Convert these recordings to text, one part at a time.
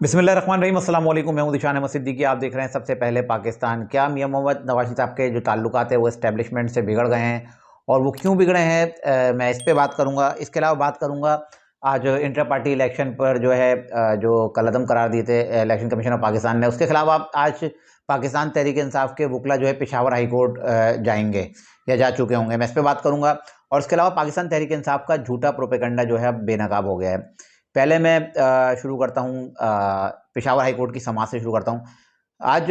बिस्मिल्लाहिर्रहमानिर्रहीम, अस्सलाम वालेकुम। मैं हूं दिशान अहमद सिद्दीकी। आप देख रहे हैं सबसे पहले पाकिस्तान। क्या मियां मोहम्मद नवाज साहब के जो ताल्लुकात है वो इस्टेब्लिशमेंट से बिगड़ गए हैं और वो क्यों बिगड़े हैं, मैं इस पे बात करूंगा। इसके अलावा बात करूंगा आज इंटर पार्टी इलेक्शन पर जो है जो कलअदम करार दिए थे इलेक्शन कमीशन ऑफ पाकिस्तान ने, उसके खिलाफ आप आज पाकिस्तान तहरीक इंसाफ के वकला जो है पेशावर हाई कोर्ट जाएंगे या जा चुके होंगे। मैं इस पर बात करूंगा। और इसके अलावा पाकिस्तान तहरीक इंसाफ का झूठा प्रोपेगेंडा जो है अब बेनकाब हो गया है। पहले मैं शुरू करता हूँ पेशावर हाई कोर्ट की समाज से शुरू करता हूँ। आज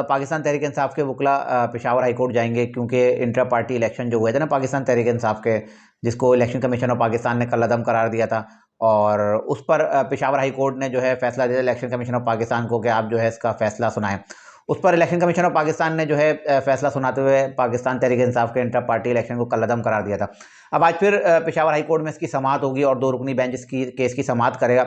पाकिस्तान तहरीक इंसाफ के वकला पेशावर हाई कोर्ट जाएंगे क्योंकि इंटर पार्टी इलेक्शन जो हुए थे ना पाकिस्तान तहरीक इंसाफ के, जिसको इलेक्शन कमीशन ऑफ पाकिस्तान ने कलअदम करार दिया था, और उस पर पेशावर हाई कोर्ट ने जो है फैसला दिया इलेक्शन कमीशन ऑफ पाकिस्तान को कि आप जो है इसका फैसला सुनाएं। उस पर इलेक्शन कमीशन ऑफ पाकिस्तान ने जो है फैसला सुनाते हुए पाकिस्तान तहरीक इंसाफ के इंटर पार्टी इलेक्शन को कलअदम करार दिया था। अब आज फिर पेशावर हाई कोर्ट में इसकी समाअत होगी और 2 रुकनी बेंच इसकी केस की समाअत करेगा।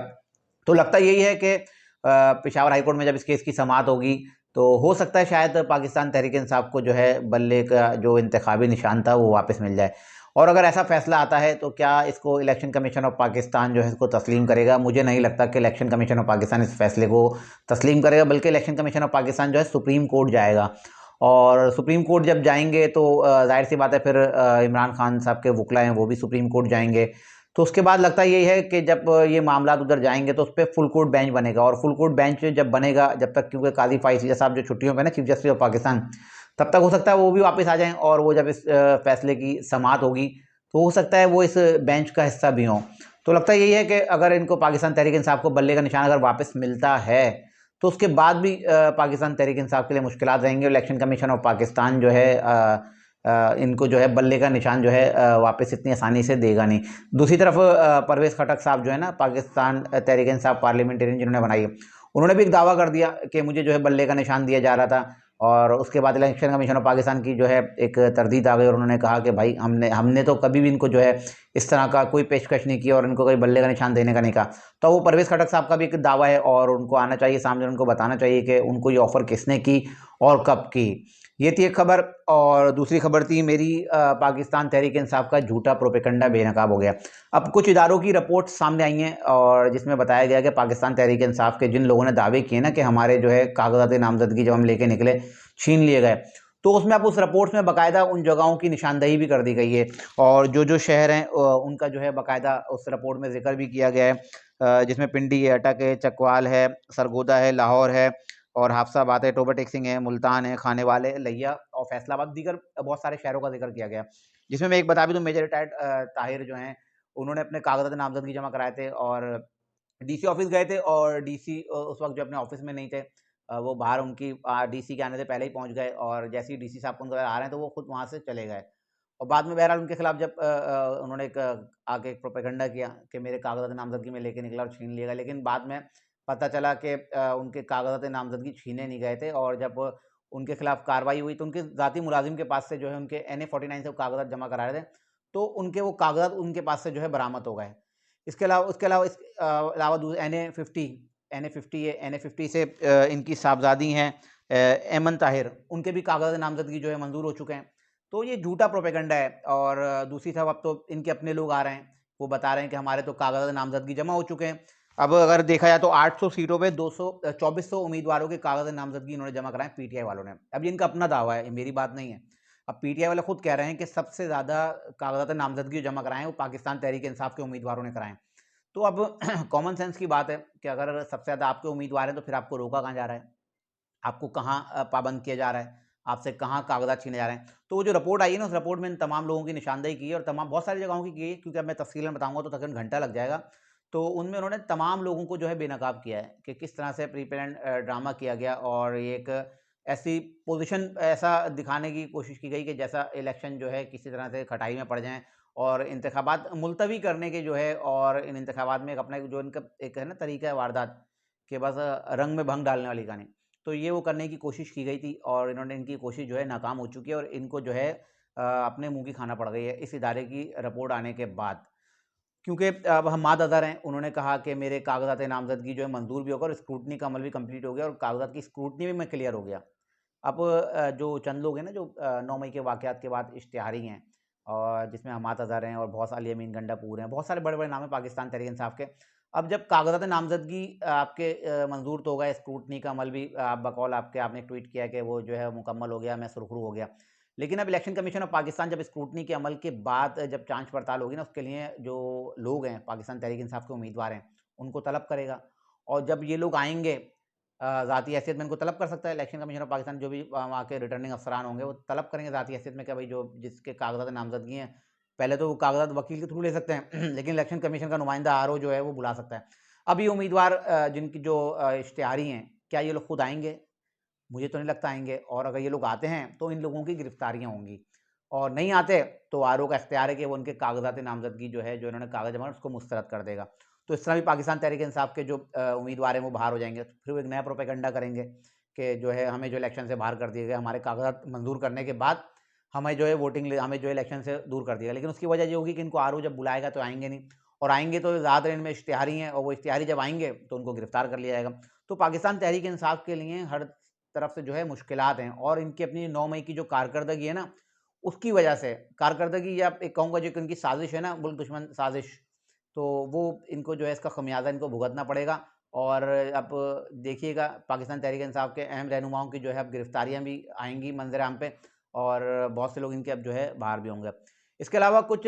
तो लगता यही है कि पेशावर हाई कोर्ट में जब इस केस की समाअत होगी तो हो सकता है शायद पाकिस्तान तहरीक इंसाफ को जो है बल्ले का जो इंतखाबी निशान था वो वापस मिल जाए। और अगर ऐसा फैसला आता है तो क्या इसको इलेक्शन कमीशन ऑफ पाकिस्तान जो है इसको तस्लीम करेगा? मुझे नहीं लगता कि इलेक्शन कमीशन ऑफ पाकिस्तान इस फैसले को तस्लीम करेगा, बल्कि इलेक्शन कमीशन ऑफ पाकिस्तान जो है सुप्रीम कोर्ट जाएगा। और सुप्रीम कोर्ट जब जाएंगे तो जाहिर सी बात है फिर इमरान खान साहब के वकला हैं वो भी सुप्रीम कोर्ट जाएंगे। तो उसके बाद लगता यही है कि जब ये मामला उधर जाएंगे तो उस पर फुल कोर्ट बेंच बनेगा, और फुल कोर्ट बेंच जब बनेगा, जब तक क्योंकि काजी फाइज साहब जो छुट्टियों पे ना चीफ जस्टिस ऑफ पाकिस्तान, तब तक हो सकता है वो भी वापस आ जाएं, और वो जब इस फैसले की समाअत होगी तो हो सकता है वो इस बेंच का हिस्सा भी हों। तो लगता यही है कि अगर इनको पाकिस्तान तहरीक इंसाफ को बल्ले का निशान अगर वापस मिलता है तो उसके बाद भी पाकिस्तान तहरीक इंसाफ के लिए मुश्किलात रहेंगे। इलेक्शन कमीशन ऑफ पाकिस्तान जो है इनको जो है बल्ले का निशान जो है वापस इतनी आसानी से देगा नहीं। दूसरी तरफ परवेज़ खटक साहब जो है ना पाकिस्तान तहरीक इंसाफ पार्लियामेंटेरियन जिन्होंने बनाई है, उन्होंने भी एक दावा कर दिया कि मुझे जो है बल्ले का निशान दिया जा रहा था। और उसके बाद इलेक्शन कमीशन ऑफ पाकिस्तान की जो है एक तरदीद आ गई और उन्होंने कहा कि भाई हमने तो कभी भी इनको जो है इस तरह का कोई पेशकश नहीं की और इनको कोई बल्ले का निशान देने का नहीं कहा। तो वो परवेज़ खटक साहब का भी एक दावा है और उनको आना चाहिए सामने, उनको बताना चाहिए कि उनको ये ऑफ़र किसने की और कब की। ये थी एक खबर। और दूसरी खबर थी मेरी पाकिस्तान तहरीक इंसाफ का झूठा प्रोपेगेंडा बेनकाब हो गया। अब कुछ इदारों की रिपोर्ट सामने आई हैं और जिसमें बताया गया कि पाकिस्तान तहरीक इंसाफ के जिन लोगों ने दावे किए ना कि हमारे जो है कागजात नामजदगी जब हम लेके निकले छीन लिए गए, तो उसमें अब उस रिपोर्ट में बाकायदा उन जगहों की निशानदेही भी कर दी गई है और जो जो शहर हैं उनका जो है बाकायदा उस रिपोर्ट में जिक्र भी किया गया है, जिसमें पिंडी है, अटक है, चकवाल है, सरगोदा है, लाहौर है और हाफसाबाद है, टोबा टेक्सिंग है, मुल्तान है, खानेवाल है, लिया और फैसलाबाद, दीगर बहुत सारे शहरों का जिक्र किया गया। जिसमें मैं एक बता भी दूं, मेजर रिटायर्ड ताहिर जो हैं उन्होंने अपने कागजात नामजदगी जमा कराए थे और डीसी ऑफिस गए थे और डीसी उस वक्त जो अपने ऑफिस में नहीं थे, वो बाहर उनकी डीसी के आने से पहले ही पहुंच गए और जैसे ही डीसी साहब उनके आ रहे हैं तो वो खुद वहां से चले गए। और बाद में बहरहाल उनके खिलाफ जब उन्होंने आगे एक प्रोपेगेंडा किया कि मेरे कागजात नामजदगी में लेके निकला और छीन लिया, लेकिन बाद में पता चला कि उनके कागजात नामजदगी छीने नहीं गए थे और जब उनके खिलाफ कार्रवाई हुई तो उनके ज़ाती मुलाजिम के पास से जो है उनके NA-49 से कागजात जमा करा रहे थे, तो उनके वो कागजात उनके पास से जो है बरामद हो गए। इसके अलावा उसके अलावा इस अलावा NA-50 है, NA-50 से इनकी साहबजादी हैं ऐमन ताहिर, उनके भी कागजात नामजदगी जो है मंजूर हो चुके हैं। तो ये झूठा प्रोपेगेंडा है। और दूसरी तरफ अब तो इनके अपने लोग आ रहे हैं, वो बता रहे हैं कि हमारे तो कागजात नामजदगी जमा हो चुके हैं। अब अगर देखा जाए तो 800 सीटों पे 2400 उम्मीदवारों के कागजात नामजदगी इन्होंने जमा कराए पीटीआई वालों ने। अब ये इनका अपना दावा है, ये मेरी बात नहीं है। अब पीटीआई वाले खुद कह रहे हैं कि सबसे ज़्यादा कागजात नामजदगी जमा कराएं वो पाकिस्तान तहरीक इंसाफ के उम्मीदवारों ने कराएं। तो अब कॉमन सेंस की बात है कि अगर सबसे ज़्यादा आपके उम्मीदवार हैं तो फिर आपको रोका कहाँ जा रहा है, आपको कहाँ पाबंद किया जा रहा है, आपसे कहाँ कागजात छीने जा रहे हैं। तो वो जो रिपोर्ट आई है ना, उस रिपोर्ट में इन तमाम लोगों की निशानदेही की है और तमाम बहुत सारी जगहों की है, क्योंकि अब मैं तफसीलन बताऊंगा तो तकरीबन घंटा लग जाएगा। तो उनमें उन्होंने तमाम लोगों को जो है बेनकाब किया है कि किस तरह से प्री प्लान ड्रामा किया गया और एक ऐसी पोजीशन ऐसा दिखाने की कोशिश की गई कि जैसा इलेक्शन जो है किसी तरह से खटाई में पड़ जाएं और इंतखाबात मुलतवी करने के जो है, और इन इंतखाबात में एक अपना जो इनका एक है ना तरीका है वारदात के बस रंग में भंग डालने वाली कहानी, तो ये वो करने की कोशिश की गई थी और इन्होंने इनकी कोशिश जो है नाकाम हो चुकी है और इनको जो है अपने मुंह की खाना पड़ गई है इस इदारे की रिपोर्ट आने के बाद। क्योंकि अब हम्माद अज़हर हैं, उन्होंने कहा कि मेरे कागजात नामजदगी जो है मंजूर भी होगा और स्क्रूटनी का अमल भी कंप्लीट हो गया और कागजात की स्क्रूटनी भी मैं क्लियर हो गया। अब जो चंद लोग हैं ना जो 9 मई के वाक़यात के बाद इश्तिहारी हैं और जिसमें हम्माद अज़हर हैं और बहुत सारे अली अमीन गंडापुर हैं, बहुत सारे बड़े-बड़े नाम हैं पाकिस्तान तहरीक इंसाफ के। अब जब कागजात नामजदगी आपके मंजूर तो हो गए, स्क्रूटनी का अमल भी आप बकौल आपके आपने ट्वीट किया कि वो जो है मुकम्मल हो गया, मैं सुरखरू हो गया। लेकिन अब इलेक्शन कमीशन ऑफ पाकिस्तान जब स्क्रूटनी के अमल के बाद जब जाँच पड़ताल होगी ना, उसके लिए जो लोग हैं, पाकिस्तान तहरीक इंसाफ के उम्मीदवार हैं, उनको तलब करेगा। और जब ये लोग आएँगे ज़ाती हैसियत में इनको तलब कर सकता है इलेक्शन कमीशन ऑफ पाकिस्तान, जो भी वहाँ के रिटर्निंग अफसरान होंगे, वो तलब करेंगे ज़ाती हैसियत में कि भाई जो जिसके कागजात नामजदगी हैं, पहले तो वो कागजात वकील के थ्रू ले सकते हैं लेकिन इलेक्शन कमीशन का नुमाइंदा आरओ जो है वो बुला सकता है। अब ये उम्मीदवार जिनकी जो इश्तिहारी हैं, क्या ये लोग खुद आएँगे? मुझे तो नहीं लगता आएँगे, और अगर ये लोग आते हैं तो इन लोगों की गिरफ्तारियाँ होंगी, और नहीं आते तो आरओ का इख्तियार है कि वो उनके कागजात नामजदगी जो है, जो इन्होंने कागज़ जमा उसको मुस्तरद कर देगा। तो इस तरह भी पाकिस्तान तहरीक इंसाफ के जो उम्मीदवार हैं वो बाहर हो जाएँगे। फिर वो एक नया प्रोपेगेंडा करेंगे कि जो है हमें जो इलेक्शन से बाहर कर दिए गए, हमारे कागजात मंजूर करने के बाद हमें जो है हमें जो है इलेक्शन से दूर कर दिया गया। लेकिन उसकी वजह ये होगी कि इनको आरओ जब बुलाएगा तो आएँगे नहीं, और आएँगे तो ज़्यादातर इनमें इश्तिहारी हैं, और वो इश्तिहारी जब आएँगे तो उनको गिरफ्तार कर लिया जाएगा। तो पाकिस्तान तहरीक इंसाफ के लिए हर तरफ से जो है मुश्किलात हैं, और इनकी अपनी 9 मई की जो कारकर्दगी है ना, उसकी वजह से कारकर्दगी, या एक कहूँगा जो कि उनकी साजिश है ना, मुल्क दुश्मन साजिश, तो वो इनको जो है इसका खमियाजा इनको भुगतना पड़ेगा। और अब देखिएगा पाकिस्तान तहरीक इंसाफ के अहम रहनुमाओं की जो है अब गिरफ्तारियाँ भी आएँगी मंज़र-ए-आम पे, और बहुत से लोग इनके अब जो है बाहर भी होंगे। इसके अलावा कुछ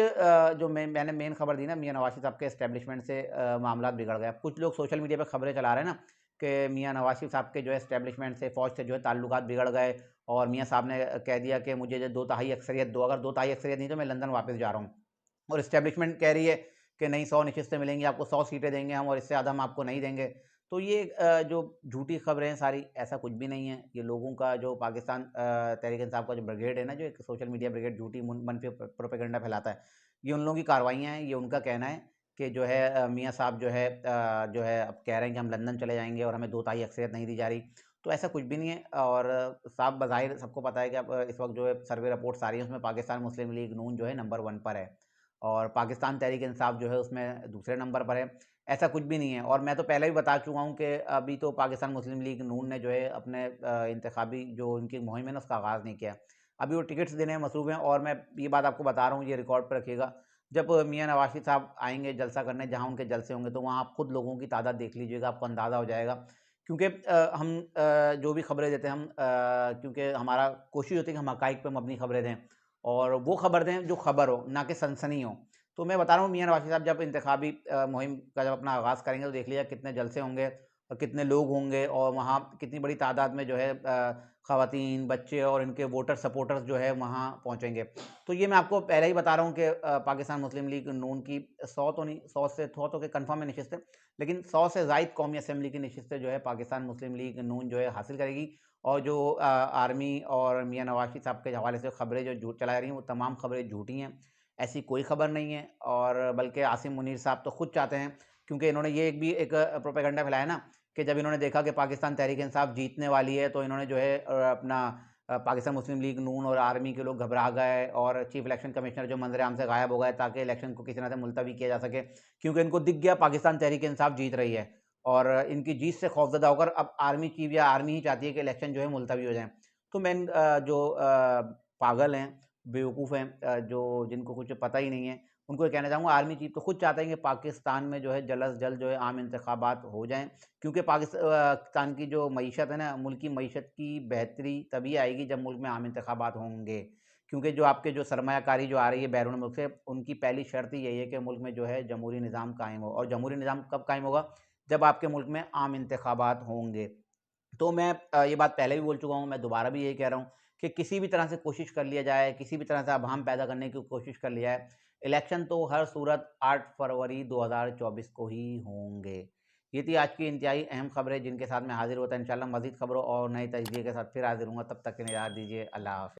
जो मैंने मेन खबर दी ना, मियाँ नवाज़ शरीफ साहब के एस्टेब्लिशमेंट से मामलात बिगड़ गए। कुछ लोग सोशल मीडिया पे खबरें चला रहे हैं ना कि मियाँ नवाज़ शरीफ साहब के जो है एस्टेब्लिशमेंट से, फ़ौज से जो है ताल्लुकात बिगड़ गए, और मियाँ साहब ने कह दिया कि मुझे जो 2 तिहाई अक्सरियत दो, अगर 2 तिहाई अक्सरियत नहीं तो मैं लंदन वापस जा रहा हूँ। और एस्टेब्लिशमेंट कह रही है कि नहीं, 100 नशिस्तें मिलेंगी आपको, 100 सीटें देंगे हम, और इससे ज़्यादा हम आपको नहीं देंगे। तो ये जो झूठी खबरें हैं सारी, ऐसा कुछ भी नहीं है। ये लोगों का जो पाकिस्तान तहरीक इंसाफ का जो ब्रिगेड है ना, जो एक सोशल मीडिया ब्रिगेड झूठी मनफी प्रोपेगेंडा फैलाता है, ये उन लोगों की कार्रवाइयाँ हैं। ये उनका कहना है कि जो है मियाँ साहब जो है अब कह रहे हैं कि हम लंदन चले जाएँगे और हमें 2 तिहाई अक्सरियत नहीं दी जा रही। तो ऐसा कुछ भी नहीं है, और साफ बज़ाहिर सबको पता है कि अब इस वक़्त जो है सर्वे रिपोर्ट्स आ रही है, उसमें पाकिस्तान मुस्लिम लीग नून जो है नंबर 1 पर है, और पाकिस्तान तहरीक इंसाफ जो है उसमें दूसरे नंबर पर है। ऐसा कुछ भी नहीं है, और मैं तो पहले भी बता चुका हूँ कि अभी तो पाकिस्तान मुस्लिम लीग नून ने जो है अपने इंतखाबी जो उनकी मुहिम है ना, उसका आगाज़ नहीं किया। अभी वो टिकट्स देने में मसरूफ़ हैं, और मैं ये बात आपको बता रहा हूँ, ये रिकॉर्ड पे रखिएगा। जब मियाँ नवाज़ शरीफ साहब आएँगे जलसा करने, जहाँ उनके जलसे होंगे, तो वहाँ आप खुद लोगों की तादाद देख लीजिएगा, आपको अंदाज़ा हो जाएगा। क्योंकि हम जो भी खबरें देते हैं हम, क्योंकि हमारा कोशिश होती है कि हम हक़ाइक़ पे मबनी खबरें दें, और वो खबर दें जो खबर हो, ना कि सनसनी हो। तो मैं बता रहा हूँ, मियाँ नवाज़ शरीफ साहब जब इंतखाबी मुहिम का जब अपना आगाज़ करेंगे, तो देख लीजिएगा कितने जलसे होंगे और कितने लोग होंगे, और वहाँ कितनी बड़ी तादाद में जो है ख़वातीन, बच्चे और इनके वोटर सपोर्टर्स जो है वहाँ पहुँचेंगे। तो ये मैं आपको पहले ही बता रहा हूँ कि पाकिस्तान मुस्लिम लीग नून की 100 तो नहीं, 100 तो के कन्फर्म है नशिस्तें, लेकिन 100 से ज़ायद कौमी असेंबली की नशिस्तें जो है पाकिस्तान मुस्लिम लीग नून जो है हासिल करेगी। और जो आर्मी और मियाँ नवाज़ शरीफ साहब के हवाले से खबरें जो झूठ चलाई रही हैं, वो तमाम खबरें झूठी हैं। ऐसी कोई खबर नहीं है, और बल्कि आसिम मुनीर साहब तो खुद चाहते हैं, क्योंकि इन्होंने ये एक प्रोपेगेंडा फैलाया ना कि जब इन्होंने देखा कि पाकिस्तान तहरीक इंसाफ जीतने वाली है, तो इन्होंने जो है अपना पाकिस्तान मुस्लिम लीग नून और आर्मी के लोग घबरा गए, और चीफ इलेक्शन कमिश्नर जो मंजर-ए-आम से गायब हो गए, ताकि इलेक्शन को किसी तरह से मुलतवी किया जा सके, क्योंकि इनको दिख गया पाकिस्तान तहरीक इंसाफ जीत रही है, और इनकी जीत से खौफज़दा होकर अब आर्मी चीफ या आर्मी ही चाहती है कि इलेक्शन जो है मुलतवी हो जाए। तो जो पागल हैं, बेवकूफ़ हैं, जो जिनको कुछ पता ही नहीं है, उनको ये कहना चाहूँगा, आर्मी चीफ तो खुद चाहते हैं कि पाकिस्तान में जो है जल्द से जल्द जो है आम इंतखाबात हो जाएँ, क्योंकि पाकिस्तान की जो मईशत है ना, मुल्क की मईशत की बेहतरी तभी आएगी जब मुल्क में आम इंतखाबात होंगे। क्योंकि जो आपके जो सरमायाकारी जो आ रही है बैरून मुल्क से, उनकी पहली शर्त ही यही है कि मुल्क में जो है जमहूरी निज़ाम कायम हो, और जमहूरी निज़ाम कब कायम होगा? जब आपके मुल्क में आम इंतखाबात होंगे। तो मैं ये बात पहले भी बोल चुका हूँ, मैं दोबारा भी यही कह रहा हूँ कि किसी भी तरह से कोशिश कर लिया जाए, किसी भी तरह से अभाम पैदा करने की कोशिश कर लिया जाए, इलेक्शन तो हर सूरत 8 फरवरी 2024 को ही होंगे। ये थी आज की इंतहाई अहम खबरें, जिनके साथ मैं हाज़िर होता इंशाल्लाह मज़ीद खबरों और नए तजज़िये के साथ फिर हाज़िर हूँगा। तब तक के लिए इजाज़त दीजिए। अल्लाह हाफ़िज़।